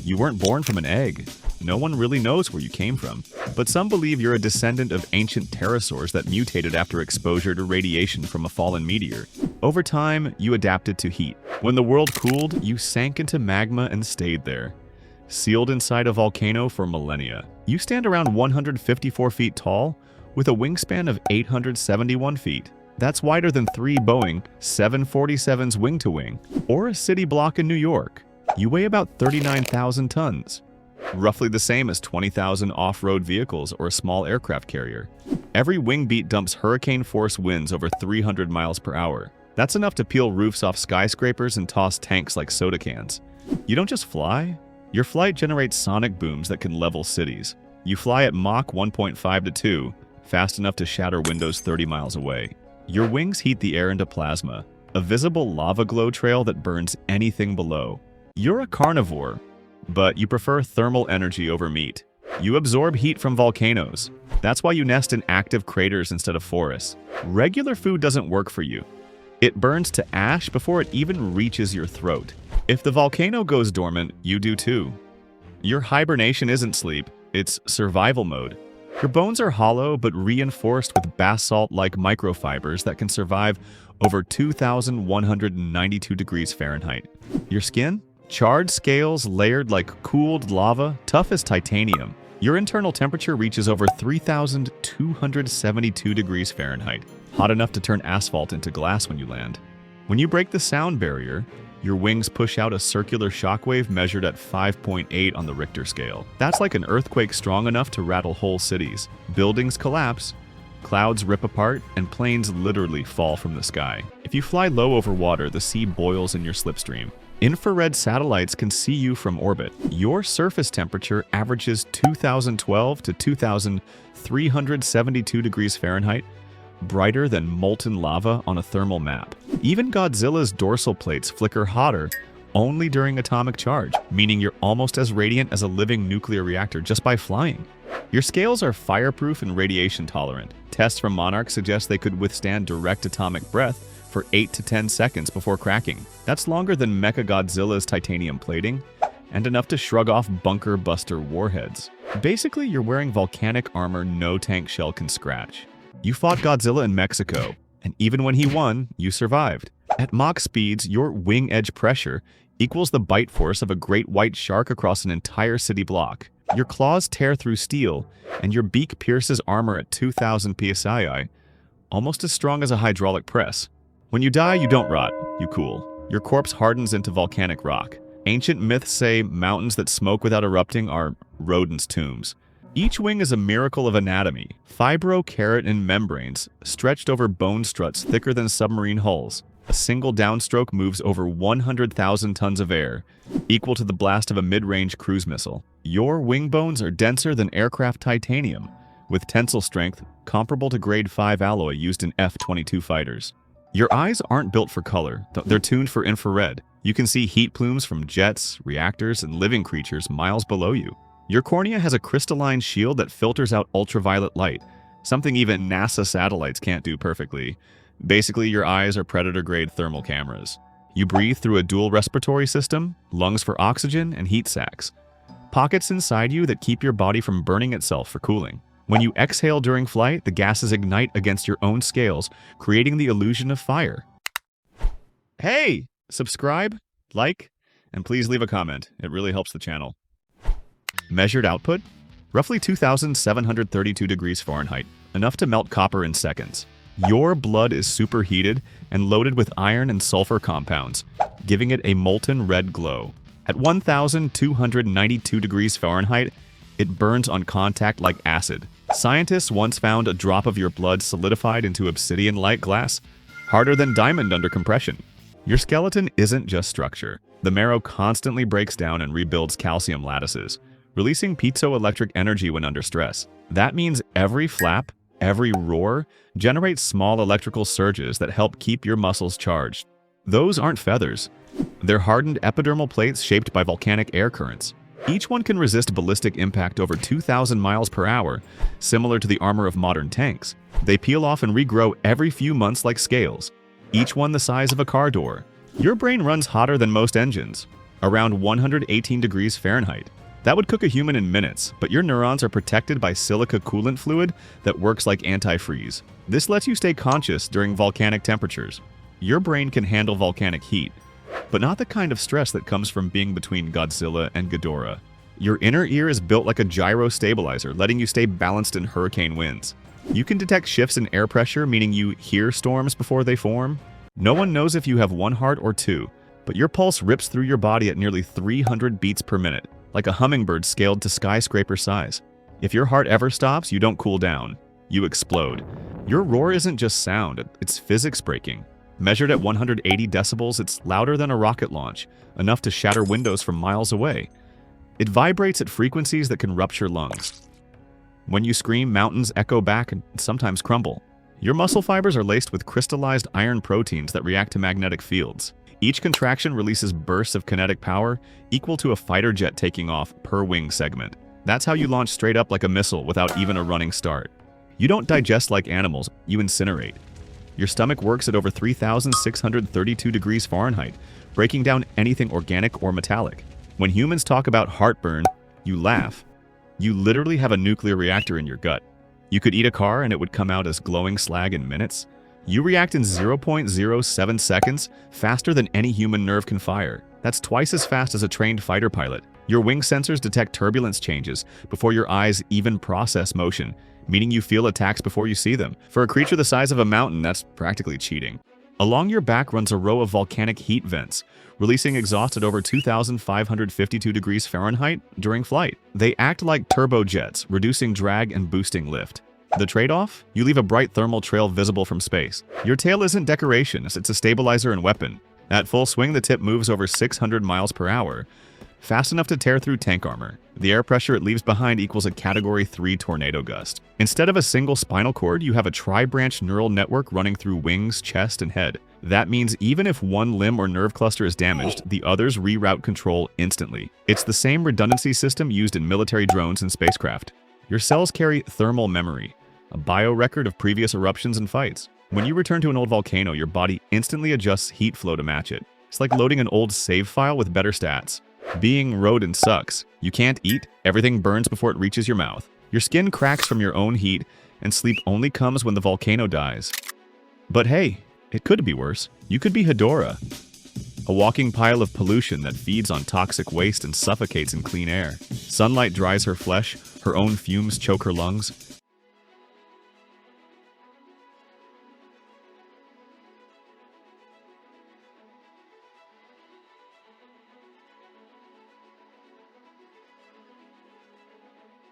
You weren't born from an egg. No one really knows where you came from, but some believe you're a descendant of ancient pterosaurs that mutated after exposure to radiation from a fallen meteor. Over time, you adapted to heat. When the world cooled, you sank into magma and stayed there. Sealed inside a volcano for millennia. You stand around 154 feet tall, with a wingspan of 871 feet. That's wider than 3 Boeing 747's wing-to-wing, or a city block in New York. You weigh about 39,000 tons, roughly the same as 20,000 off-road vehicles or a small aircraft carrier. Every wing beat dumps hurricane-force winds over 300 miles per hour. That's enough to peel roofs off skyscrapers and toss tanks like soda cans. You don't just fly. Your flight generates sonic booms that can level cities. You fly at Mach 1.5 to 2, fast enough to shatter windows 30 miles away. Your wings heat the air into plasma, a visible lava glow trail that burns anything below. You're a carnivore, but you prefer thermal energy over meat. You absorb heat from volcanoes. That's why you nest in active craters instead of forests. Regular food doesn't work for you. It burns to ash before it even reaches your throat. If the volcano goes dormant, you do too. Your hibernation isn't sleep, it's survival mode. Your bones are hollow but reinforced with basalt-like microfibers that can survive over 2,192 degrees Fahrenheit. Your skin? Charred scales layered like cooled lava, tough as titanium. Your internal temperature reaches over 3,272 degrees Fahrenheit, hot enough to turn asphalt into glass when you land. When you break the sound barrier, your wings push out a circular shockwave measured at 5.8 on the Richter scale. That's like an earthquake strong enough to rattle whole cities. Buildings collapse, clouds rip apart, and planes literally fall from the sky. If you fly low over water, the sea boils in your slipstream. Infrared satellites can see you from orbit. Your surface temperature averages 2,012 to 2,372 degrees Fahrenheit, brighter than molten lava on a thermal map. Even Godzilla's dorsal plates flicker hotter only during atomic charge, meaning you're almost as radiant as a living nuclear reactor just by flying. Your scales are fireproof and radiation tolerant. Tests from monarchs suggest they could withstand direct atomic breath for 8 to 10 seconds before cracking. That's longer than Mechagodzilla's titanium plating, and enough to shrug off bunker buster warheads. Basically, you're wearing volcanic armor no tank shell can scratch. You fought Godzilla in Mexico, and even when he won, you survived. At Mach speeds, your wing edge pressure equals the bite force of a great white shark across an entire city block. Your claws tear through steel, and your beak pierces armor at 2,000 psi, almost as strong as a hydraulic press. When you die, you don't rot, you cool. Your corpse hardens into volcanic rock. Ancient myths say mountains that smoke without erupting are rodents' tombs. Each wing is a miracle of anatomy, fibro-keratin membranes stretched over bone struts thicker than submarine hulls. A single downstroke moves over 100,000 tons of air, equal to the blast of a mid-range cruise missile. Your wing bones are denser than aircraft titanium, with tensile strength comparable to grade 5 alloy used in F-22 fighters. Your eyes aren't built for color, they're tuned for infrared. You can see heat plumes from jets, reactors, and living creatures miles below you. Your cornea has a crystalline shield that filters out ultraviolet light, something even NASA satellites can't do perfectly. Basically, your eyes are predator-grade thermal cameras. You breathe through a dual respiratory system, lungs for oxygen, and heat sacs. Pockets inside you that keep your body from burning itself for cooling. When you exhale during flight, the gases ignite against your own scales, creating the illusion of fire. Hey! Subscribe, like, and please leave a comment. It really helps the channel. Measured output? Roughly 2,732 degrees Fahrenheit, enough to melt copper in seconds. Your blood is superheated and loaded with iron and sulfur compounds, giving it a molten red glow. At 1,292 degrees Fahrenheit, it burns on contact like acid. Scientists once found a drop of your blood solidified into obsidian-like glass, harder than diamond under compression. Your skeleton isn't just structure. The marrow constantly breaks down and rebuilds calcium lattices, releasing piezoelectric energy when under stress. That means every flap, every roar, generates small electrical surges that help keep your muscles charged. Those aren't feathers. They're hardened epidermal plates shaped by volcanic air currents. Each one can resist ballistic impact over 2,000 miles per hour, similar to the armor of modern tanks. They peel off and regrow every few months like scales, each one the size of a car door. Your brain runs hotter than most engines. around 118 degrees Fahrenheit. That would cook a human in minutes, but your neurons are protected by silica coolant fluid that works like antifreeze. This lets you stay conscious during volcanic temperatures. Your brain can handle volcanic heat, but not the kind of stress that comes from being between Godzilla and Ghidorah. Your inner ear is built like a gyro stabilizer, letting you stay balanced in hurricane winds. You can detect shifts in air pressure, meaning you hear storms before they form. No one knows if you have one heart or two, but your pulse rips through your body at nearly 300 beats per minute, like a hummingbird scaled to skyscraper size. If your heart ever stops, you don't cool down. You explode. Your roar isn't just sound, it's physics breaking. Measured at 180 decibels, it's louder than a rocket launch, enough to shatter windows from miles away. It vibrates at frequencies that can rupture lungs. When you scream, mountains echo back and sometimes crumble. Your muscle fibers are laced with crystallized iron proteins that react to magnetic fields. Each contraction releases bursts of kinetic power equal to a fighter jet taking off per wing segment. That's how you launch straight up like a missile without even a running start. You don't digest like animals, you incinerate. Your stomach works at over 3,632 degrees Fahrenheit, breaking down anything organic or metallic. When humans talk about heartburn, you laugh. You literally have a nuclear reactor in your gut. You could eat a car and it would come out as glowing slag in minutes. You react in 0.07 seconds, faster than any human nerve can fire. That's twice as fast as a trained fighter pilot. Your wing sensors detect turbulence changes before your eyes even process motion, meaning you feel attacks before you see them. For a creature the size of a mountain, that's practically cheating. Along your back runs a row of volcanic heat vents, releasing exhaust at over 2,552 degrees Fahrenheit during flight. They act like turbojets, reducing drag and boosting lift. The trade-off? You leave a bright thermal trail visible from space. Your tail isn't decoration, it's a stabilizer and weapon. At full swing, the tip moves over 600 miles per hour, fast enough to tear through tank armor. The air pressure it leaves behind equals a Category 3 tornado gust. Instead of a single spinal cord, you have a tri-branch neural network running through wings, chest, and head. That means even if one limb or nerve cluster is damaged, the others reroute control instantly. It's the same redundancy system used in military drones and spacecraft. Your cells carry thermal memory, a biorecord of previous eruptions and fights. When you return to an old volcano, your body instantly adjusts heat flow to match it. It's like loading an old save file with better stats. Being Rodan sucks. You can't eat, everything burns before it reaches your mouth. Your skin cracks from your own heat, and sleep only comes when the volcano dies. But hey, it could be worse. You could be Ghidorah, a walking pile of pollution that feeds on toxic waste and suffocates in clean air. Sunlight dries her flesh, her own fumes choke her lungs.